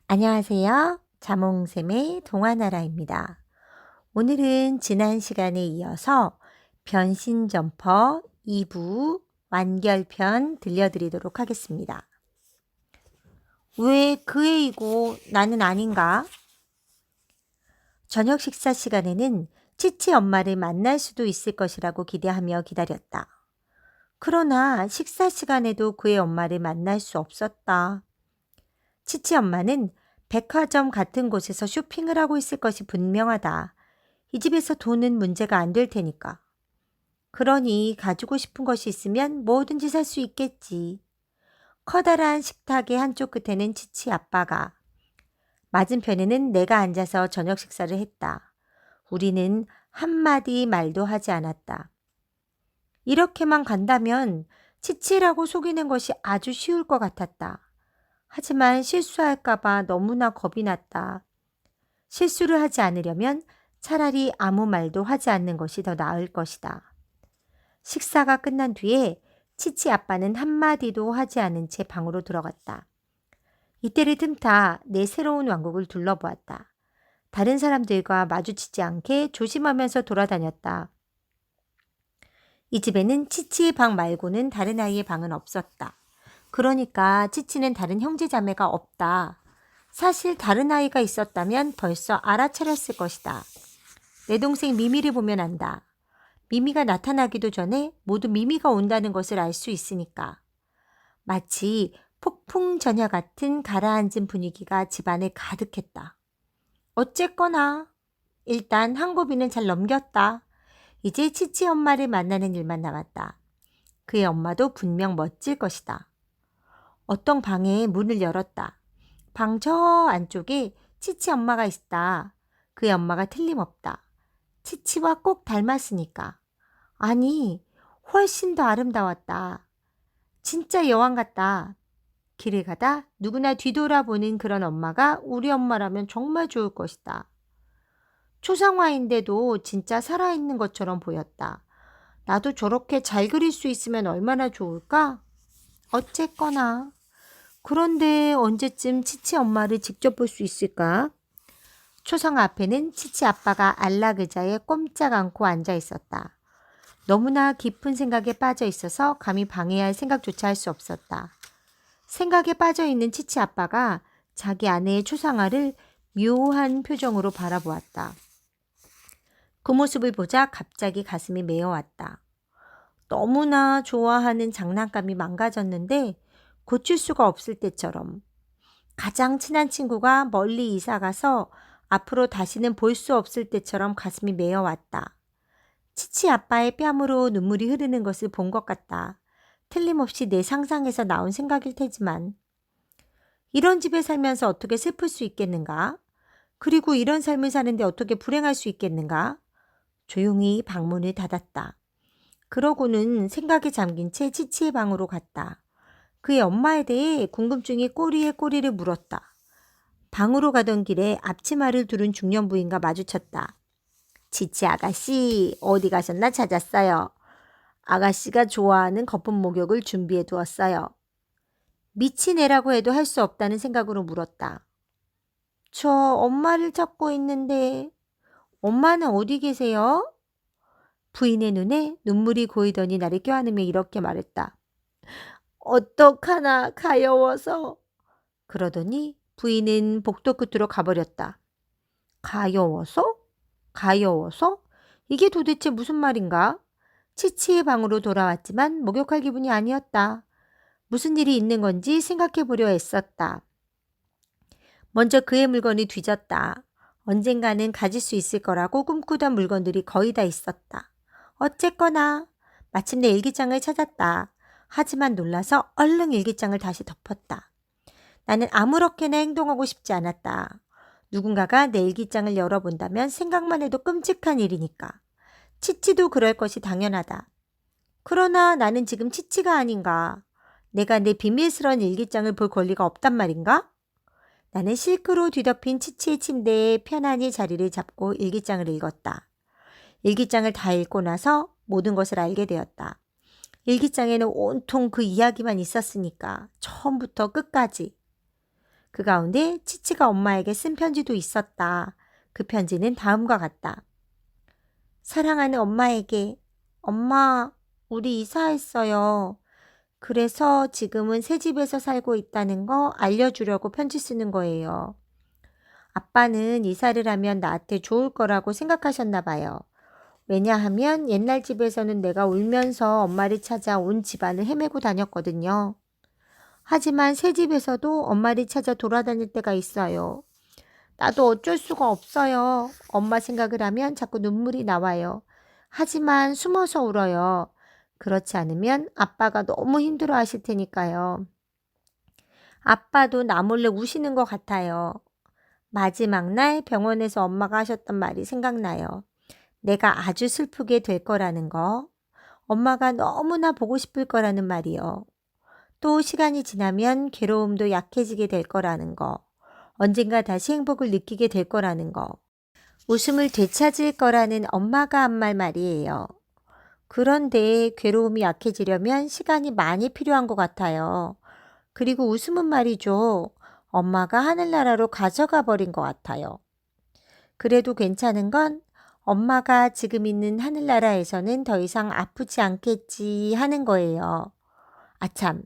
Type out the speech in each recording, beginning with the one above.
안녕하세요. 자몽샘의 동화나라입니다. 오늘은 지난 시간에 이어서 변신 점퍼 2부 완결편 들려드리도록 하겠습니다. 왜 그 애이고 나는 아닌가? 저녁 식사 시간에는 치치 엄마를 만날 수도 있을 것이라고 기대하며 기다렸다. 그러나 식사 시간에도 그의 엄마를 만날 수 없었다. 치치 엄마는 백화점 같은 곳에서 쇼핑을 하고 있을 것이 분명하다. 이 집에서 돈은 문제가 안 될 테니까. 그러니 가지고 싶은 것이 있으면 뭐든지 살 수 있겠지. 커다란 식탁의 한쪽 끝에는 치치 아빠가, 맞은편에는 내가 앉아서 저녁 식사를 했다. 우리는 한마디 말도 하지 않았다. 이렇게만 간다면 치치라고 속이는 것이 아주 쉬울 것 같았다. 하지만 실수할까봐 너무나 겁이 났다. 실수를 하지 않으려면 차라리 아무 말도 하지 않는 것이 더 나을 것이다. 식사가 끝난 뒤에 치치 아빠는 한마디도 하지 않은 채 방으로 들어갔다. 이때를 틈타 내 새로운 왕국을 둘러보았다. 다른 사람들과 마주치지 않게 조심하면서 돌아다녔다. 이 집에는 치치의 방 말고는 다른 아이의 방은 없었다. 그러니까 치치는 다른 형제자매가 없다. 사실 다른 아이가 있었다면 벌써 알아차렸을 것이다. 내 동생 미미를 보면 안다. 미미가 나타나기도 전에 모두 미미가 온다는 것을 알 수 있으니까. 마치 폭풍전야 같은 가라앉은 분위기가 집안에 가득했다. 어쨌거나 일단 한 고비는 잘 넘겼다. 이제 치치 엄마를 만나는 일만 남았다. 그의 엄마도 분명 멋질 것이다. 어떤 방에 문을 열었다. 방 저 안쪽에 치치 엄마가 있다. 그의 엄마가 틀림없다. 치치와 꼭 닮았으니까. 아니, 훨씬 더 아름다웠다. 진짜 여왕 같다. 길을 가다 누구나 뒤돌아보는 그런 엄마가 우리 엄마라면 정말 좋을 것이다. 초상화인데도 진짜 살아있는 것처럼 보였다. 나도 저렇게 잘 그릴 수 있으면 얼마나 좋을까? 어쨌거나. 그런데 언제쯤 치치 엄마를 직접 볼 수 있을까? 초상화 앞에는 치치 아빠가 안락의자에 꼼짝 않고 앉아 있었다. 너무나 깊은 생각에 빠져 있어서 감히 방해할 생각조차 할 수 없었다. 생각에 빠져 있는 치치 아빠가 자기 아내의 초상화를 묘한 표정으로 바라보았다. 그 모습을 보자 갑자기 가슴이 메어왔다. 너무나 좋아하는 장난감이 망가졌는데 고칠 수가 없을 때처럼, 가장 친한 친구가 멀리 이사가서 앞으로 다시는 볼 수 없을 때처럼 가슴이 메어왔다. 치치 아빠의 뺨으로 눈물이 흐르는 것을 본 것 같다. 틀림없이 내 상상에서 나온 생각일 테지만, 이런 집에 살면서 어떻게 슬플 수 있겠는가? 그리고 이런 삶을 사는데 어떻게 불행할 수 있겠는가? 조용히 방문을 닫았다. 그러고는 생각에 잠긴 채 치치의 방으로 갔다. 그의 엄마에 대해 궁금증이 꼬리에 꼬리를 물었다. 방으로 가던 길에 앞치마를 두른 중년 부인과 마주쳤다. 치치 아가씨, 어디 가셨나 찾았어요. 아가씨가 좋아하는 거품 목욕을 준비해 두었어요. 미친 애라고 해도 할 수 없다는 생각으로 물었다. 저 엄마를 찾고 있는데 엄마는 어디 계세요? 부인의 눈에 눈물이 고이더니 나를 껴안으며 이렇게 말했다. 어떡하나 가여워서. 그러더니 부인은 복도 끝으로 가버렸다. 가여워서? 가여워서? 이게 도대체 무슨 말인가? 치치의 방으로 돌아왔지만 목욕할 기분이 아니었다. 무슨 일이 있는 건지 생각해 보려 애썼다. 먼저 그의 물건이 뒤졌다. 언젠가는 가질 수 있을 거라고 꿈꾸던 물건들이 거의 다 있었다. 어쨌거나 마침내 일기장을 찾았다. 하지만 놀라서 얼른 일기장을 다시 덮었다. 나는 아무렇게나 행동하고 싶지 않았다. 누군가가 내 일기장을 열어본다면 생각만 해도 끔찍한 일이니까. 치치도 그럴 것이 당연하다. 그러나 나는 지금 치치가 아닌가. 내가 내 비밀스러운 일기장을 볼 권리가 없단 말인가? 나는 실크로 뒤덮인 치치의 침대에 편안히 자리를 잡고 일기장을 읽었다. 일기장을 다 읽고 나서 모든 것을 알게 되었다. 일기장에는 온통 그 이야기만 있었으니까 처음부터 끝까지. 그 가운데 치치가 엄마에게 쓴 편지도 있었다. 그 편지는 다음과 같다. 사랑하는 엄마에게, 엄마, 우리 이사했어요. 그래서 지금은 새 집에서 살고 있다는 거 알려주려고 편지 쓰는 거예요. 아빠는 이사를 하면 나한테 좋을 거라고 생각하셨나 봐요. 왜냐하면 옛날 집에서는 내가 울면서 엄마를 찾아 온 집안을 헤매고 다녔거든요. 하지만 새 집에서도 엄마를 찾아 돌아다닐 때가 있어요. 나도 어쩔 수가 없어요. 엄마 생각을 하면 자꾸 눈물이 나와요. 하지만 숨어서 울어요. 그렇지 않으면 아빠가 너무 힘들어 하실 테니까요. 아빠도 나 몰래 우시는 것 같아요. 마지막 날 병원에서 엄마가 하셨던 말이 생각나요. 내가 아주 슬프게 될 거라는 거. 엄마가 너무나 보고 싶을 거라는 말이요. 또 시간이 지나면 괴로움도 약해지게 될 거라는 거. 언젠가 다시 행복을 느끼게 될 거라는 거. 웃음을 되찾을 거라는 엄마가 한 말 말이에요. 그런데 괴로움이 약해지려면 시간이 많이 필요한 것 같아요. 그리고 웃음은 말이죠. 엄마가 하늘나라로 가져가 버린 것 같아요. 그래도 괜찮은 건 엄마가 지금 있는 하늘나라에서는 더 이상 아프지 않겠지 하는 거예요. 아참,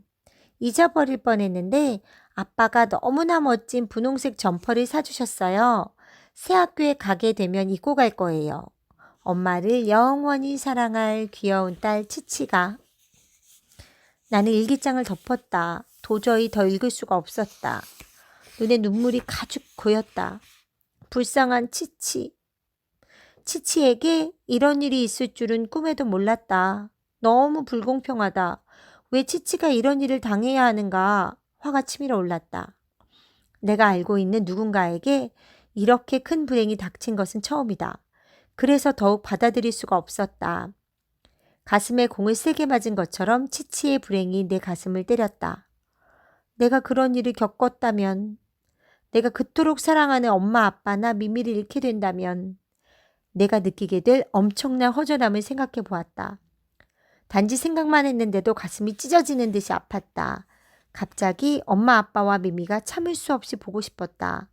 잊어버릴 뻔했는데 아빠가 너무나 멋진 분홍색 점퍼를 사주셨어요. 새 학교에 가게 되면 입고 갈 거예요. 엄마를 영원히 사랑할 귀여운 딸 치치가. 나는 일기장을 덮었다. 도저히 더 읽을 수가 없었다. 눈에 눈물이 가득 고였다. 불쌍한 치치. 치치에게 이런 일이 있을 줄은 꿈에도 몰랐다. 너무 불공평하다. 왜 치치가 이런 일을 당해야 하는가? 화가 치밀어 올랐다. 내가 알고 있는 누군가에게 이렇게 큰 불행이 닥친 것은 처음이다. 그래서 더욱 받아들일 수가 없었다. 가슴에 공을 세게 맞은 것처럼 치치의 불행이 내 가슴을 때렸다. 내가 그런 일을 겪었다면, 내가 그토록 사랑하는 엄마 아빠나 미미를 잃게 된다면 내가 느끼게 될 엄청난 허전함을 생각해 보았다. 단지 생각만 했는데도 가슴이 찢어지는 듯이 아팠다. 갑자기 엄마 아빠와 미미가 참을 수 없이 보고 싶었다.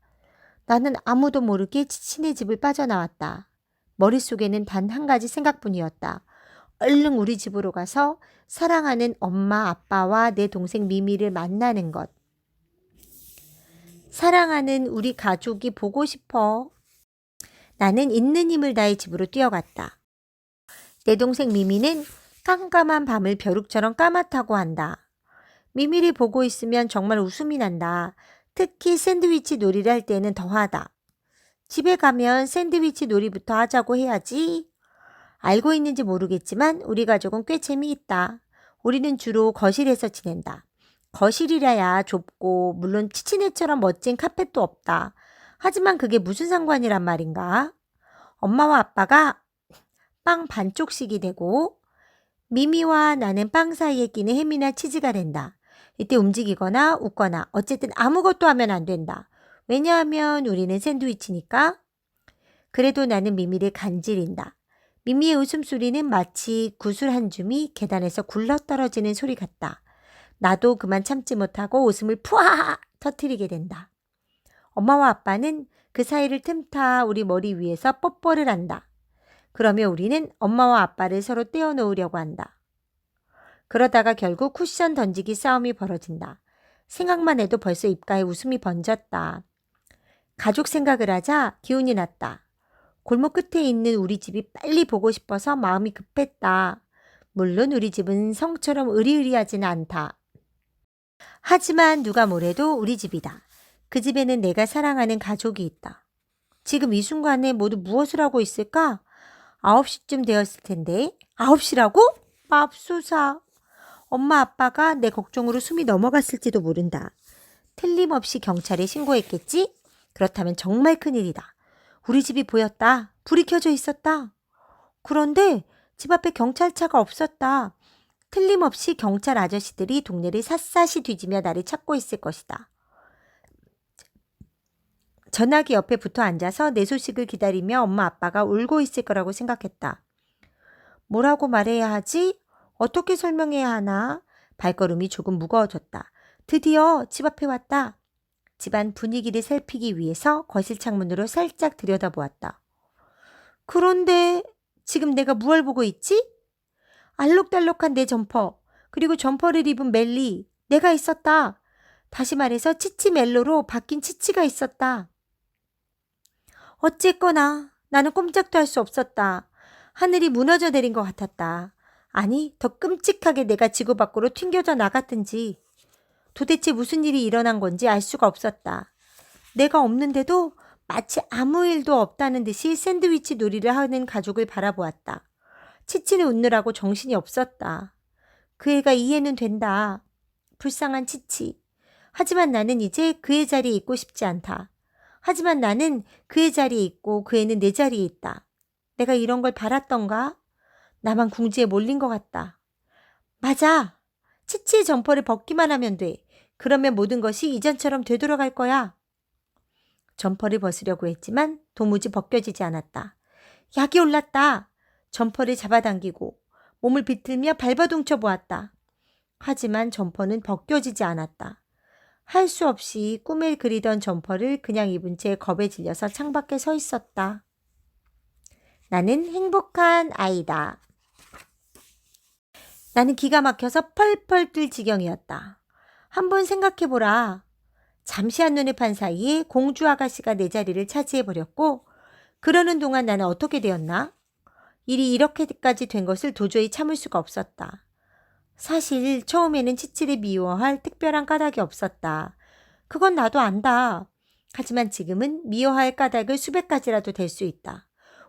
나는 아무도 모르게 치친의 집을 빠져나왔다. 머릿속에는 단 한 가지 생각뿐이었다. 얼른 우리 집으로 가서 사랑하는 엄마 아빠와 내 동생 미미를 만나는 것. 사랑하는 우리 가족이 보고 싶어. 나는 있는 힘을 다해 집으로 뛰어갔다. 내 동생 미미는 깜깜한 밤을 벼룩처럼 까맣다고 한다. 미미를 보고 있으면 정말 웃음이 난다. 특히 샌드위치 놀이를 할 때는 더하다. 집에 가면 샌드위치 놀이부터 하자고 해야지. 알고 있는지 모르겠지만 우리 가족은 꽤 재미있다. 우리는 주로 거실에서 지낸다. 거실이라야 좁고 물론 치치네처럼 멋진 카펫도 없다. 하지만 그게 무슨 상관이란 말인가? 엄마와 아빠가 빵 반쪽씩이 되고 미미와 나는 빵 사이에 끼는 햄이나 치즈가 된다. 이때 움직이거나 웃거나 어쨌든 아무것도 하면 안 된다. 왜냐하면 우리는 샌드위치니까. 그래도 나는 미미를 간지린다. 미미의 웃음소리는 마치 구슬 한 줌이 계단에서 굴러떨어지는 소리 같다. 나도 그만 참지 못하고 웃음을 푸아 터뜨리게 된다. 엄마와 아빠는 그 사이를 틈타 우리 머리 위에서 뽀뽀를 한다. 그러며 우리는 엄마와 아빠를 서로 떼어놓으려고 한다. 그러다가 결국 쿠션 던지기 싸움이 벌어진다. 생각만 해도 벌써 입가에 웃음이 번졌다. 가족 생각을 하자 기운이 났다. 골목 끝에 있는 우리 집이 빨리 보고 싶어서 마음이 급했다. 물론 우리 집은 성처럼 으리으리하지는 않다. 하지만 누가 뭐래도 우리 집이다. 그 집에는 내가 사랑하는 가족이 있다. 지금 이 순간에 모두 무엇을 하고 있을까? 9시쯤 되었을 텐데. 9시라고? 맙소사. 엄마 아빠가 내 걱정으로 숨이 넘어갔을지도 모른다. 틀림없이 경찰에 신고했겠지? 그렇다면 정말 큰일이다. 우리 집이 보였다. 불이 켜져 있었다. 그런데 집 앞에 경찰차가 없었다. 틀림없이 경찰 아저씨들이 동네를 샅샅이 뒤지며 나를 찾고 있을 것이다. 전화기 옆에 붙어 앉아서 내 소식을 기다리며 엄마 아빠가 울고 있을 거라고 생각했다. 뭐라고 말해야 하지? 어떻게 설명해야 하나? 발걸음이 조금 무거워졌다. 드디어 집 앞에 왔다. 집안 분위기를 살피기 위해서 거실 창문으로 살짝 들여다보았다. 그런데 지금 내가 무얼 보고 있지? 알록달록한 내 점퍼, 그리고 점퍼를 입은 멜리, 내가 있었다. 다시 말해서 치치 멜로로 바뀐 치치가 있었다. 어쨌거나 나는 꼼짝도 할 수 없었다. 하늘이 무너져 내린 것 같았다. 아니, 더 끔찍하게 내가 지구 밖으로 튕겨져 나갔든지. 도대체 무슨 일이 일어난 건지 알 수가 없었다. 내가 없는데도 마치 아무 일도 없다는 듯이 샌드위치 놀이를 하는 가족을 바라보았다. 치치는 웃느라고 정신이 없었다. 그 애가 이해는 된다. 불쌍한 치치. 하지만 나는 이제 그의 자리에 있고 싶지 않다. 하지만 나는 그의 자리에 있고 그 애는 내 자리에 있다. 내가 이런 걸 바랐던가? 나만 궁지에 몰린 것 같다. 맞아. 치치의 점퍼를 벗기만 하면 돼. 그러면 모든 것이 이전처럼 되돌아갈 거야. 점퍼를 벗으려고 했지만 도무지 벗겨지지 않았다. 약이 올랐다. 점퍼를 잡아당기고 몸을 비틀며 발버둥쳐 보았다. 하지만 점퍼는 벗겨지지 않았다. 할 수 없이 꿈에 그리던 점퍼를 그냥 입은 채 겁에 질려서 창밖에 서 있었다. 나는 행복한 아이다. 나는 기가 막혀서 펄펄 뛸 지경이었다. 한번 생각해보라. 잠시 한눈에 판 사이에 공주 아가씨가 내 자리를 차지해버렸고 그러는 동안 나는 어떻게 되었나? 일이 이렇게까지 된 것을 도저히 참을 수가 없었다. 사실 처음에는 치치를 미워할 특별한 까닭이 없었다. 그건 나도 안다. 하지만 지금은 미워할 까닭을 수백 가지라도 될 수 있다.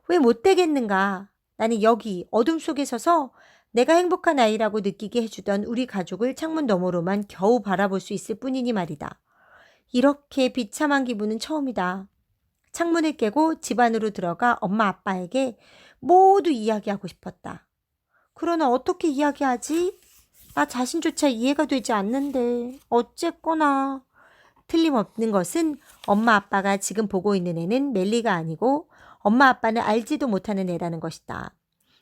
왜 못 되겠는가? 나는 여기 어둠 속에 서서 내가 행복한 아이라고 느끼게 해주던 우리 가족을 창문 너머로만 겨우 바라볼 수 있을 뿐이니 말이다. 이렇게 비참한 기분은 처음이다. 창문을 깨고 집 안으로 들어가 엄마 아빠에게 모두 이야기하고 싶었다. 그러나 어떻게 이야기하지? 나 자신조차 이해가 되지 않는데 어쨌거나. 틀림없는 것은 엄마 아빠가 지금 보고 있는 애는 멜리가 아니고 엄마 아빠는 알지도 못하는 애라는 것이다.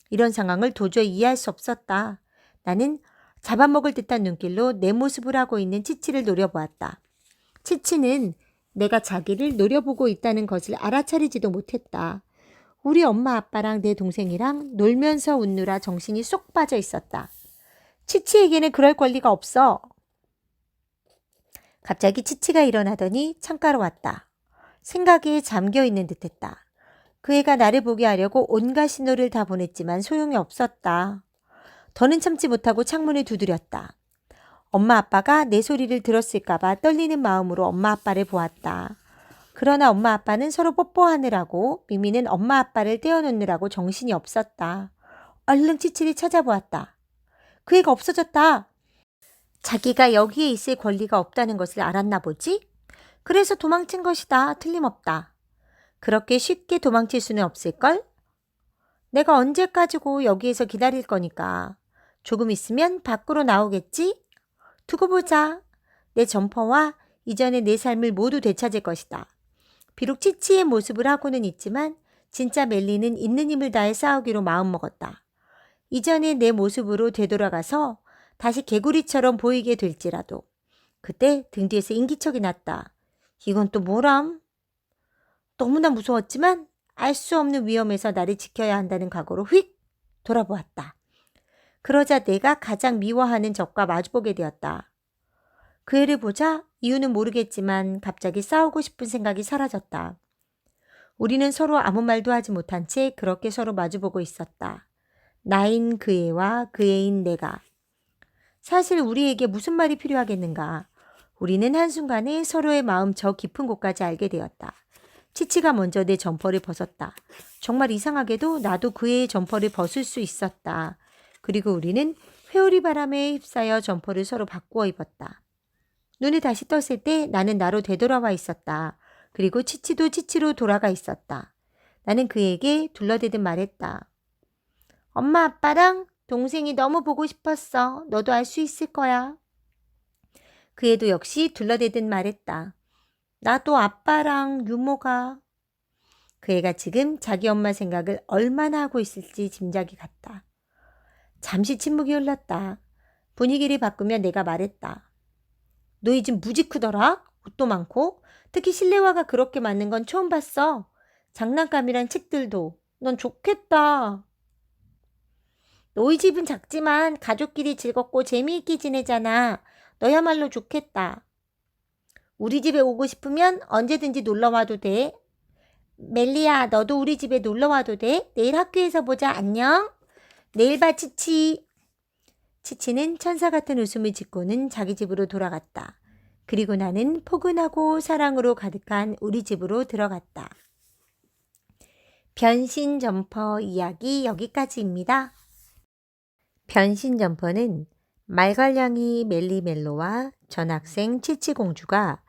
이런 상황을 도저히 이해할 수 없었다. 나는 잡아먹을 듯한 눈길로 내 모습을 하고 있는 치치를 노려보았다. 치치는 내가 자기를 노려보고 있다는 것을 알아차리지도 못했다. 우리 엄마 아빠랑 내 동생이랑 놀면서 웃느라 정신이 쏙 빠져 있었다. 치치에게는 그럴 권리가 없어. 갑자기 치치가 일어나더니 창가로 왔다. 생각에 잠겨 있는 듯했다. 그 애가 나를 보게 하려고 온갖 신호를 다 보냈지만 소용이 없었다. 더는 참지 못하고 창문을 두드렸다. 엄마 아빠가 내 소리를 들었을까봐 떨리는 마음으로 엄마 아빠를 보았다. 그러나 엄마 아빠는 서로 뽀뽀하느라고 미미는 엄마 아빠를 떼어놓느라고 정신이 없었다. 얼른 치치를 찾아보았다. 그 애가 없어졌다. 자기가 여기에 있을 권리가 없다는 것을 알았나 보지? 그래서 도망친 것이다. 틀림없다. 그렇게 쉽게 도망칠 수는 없을걸? 내가 언제까지고 여기에서 기다릴 거니까. 조금 있으면 밖으로 나오겠지? 두고 보자. 내 점퍼와 이전의 내 삶을 모두 되찾을 것이다. 비록 치치의 모습을 하고는 있지만 진짜 멜리는 있는 힘을 다해 싸우기로 마음먹었다. 이전의 내 모습으로 되돌아가서 다시 개구리처럼 보이게 될지라도. 그때 등 뒤에서 인기척이 났다. 이건 또 뭐람? 너무나 무서웠지만 알 수 없는 위험에서 나를 지켜야 한다는 각오로 휙 돌아보았다. 그러자 내가 가장 미워하는 적과 마주보게 되었다. 그 애를 보자 이유는 모르겠지만 갑자기 싸우고 싶은 생각이 사라졌다. 우리는 서로 아무 말도 하지 못한 채 그렇게 서로 마주보고 있었다. 나인 그 애와 그 애인 내가. 사실 우리에게 무슨 말이 필요하겠는가. 우리는 한순간에 서로의 마음 저 깊은 곳까지 알게 되었다. 치치가 먼저 내 점퍼를 벗었다. 정말 이상하게도 나도 그 애의 점퍼를 벗을 수 있었다. 그리고 우리는 회오리 바람에 휩싸여 점퍼를 서로 바꾸어 입었다. 눈을 다시 떴을 때 나는 나로 되돌아와 있었다. 그리고 치치도 치치로 돌아가 있었다. 나는 그에게 둘러대듯 말했다. 엄마 아빠랑 동생이 너무 보고 싶었어. 너도 알 수 있을 거야. 그 애도 역시 둘러대듯 말했다. 나도 아빠랑 유모가. 그 애가 지금 자기 엄마 생각을 얼마나 하고 있을지 짐작이 갔다. 잠시 침묵이 흘렀다. 분위기를 바꾸며 내가 말했다. 너희 집 무지 크더라? 옷도 많고 특히 실내화가 그렇게 많은 건 처음 봤어. 장난감이랑 책들도. 넌 좋겠다. 너희 집은 작지만 가족끼리 즐겁고 재미있게 지내잖아. 너야말로 좋겠다. 우리 집에 오고 싶으면 언제든지 놀러 와도 돼. 멜리야, 너도 우리 집에 놀러 와도 돼. 내일 학교에서 보자. 안녕. 내일 봐, 치치. 치치는 천사 같은 웃음을 짓고는 자기 집으로 돌아갔다. 그리고 나는 포근하고 사랑으로 가득한 우리 집으로 들어갔다. 변신 점퍼 이야기 여기까지입니다. 변신 점퍼는 말괄량이 멜리멜로와 전학생 치치공주가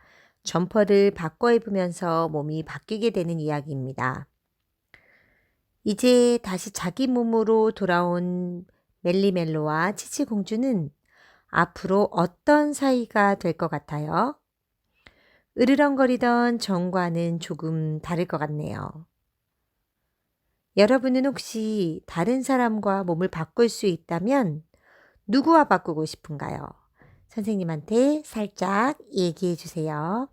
점퍼를 바꿔 입으면서 몸이 바뀌게 되는 이야기입니다. 이제 다시 자기 몸으로 돌아온 멜리멜로와 치치공주는 앞으로 어떤 사이가 될 것 같아요? 으르렁거리던 전과는 조금 다를 것 같네요. 여러분은 혹시 다른 사람과 몸을 바꿀 수 있다면 누구와 바꾸고 싶은가요? 선생님한테 살짝 얘기해 주세요.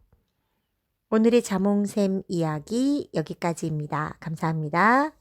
오늘의 자몽샘 이야기 여기까지입니다. 감사합니다.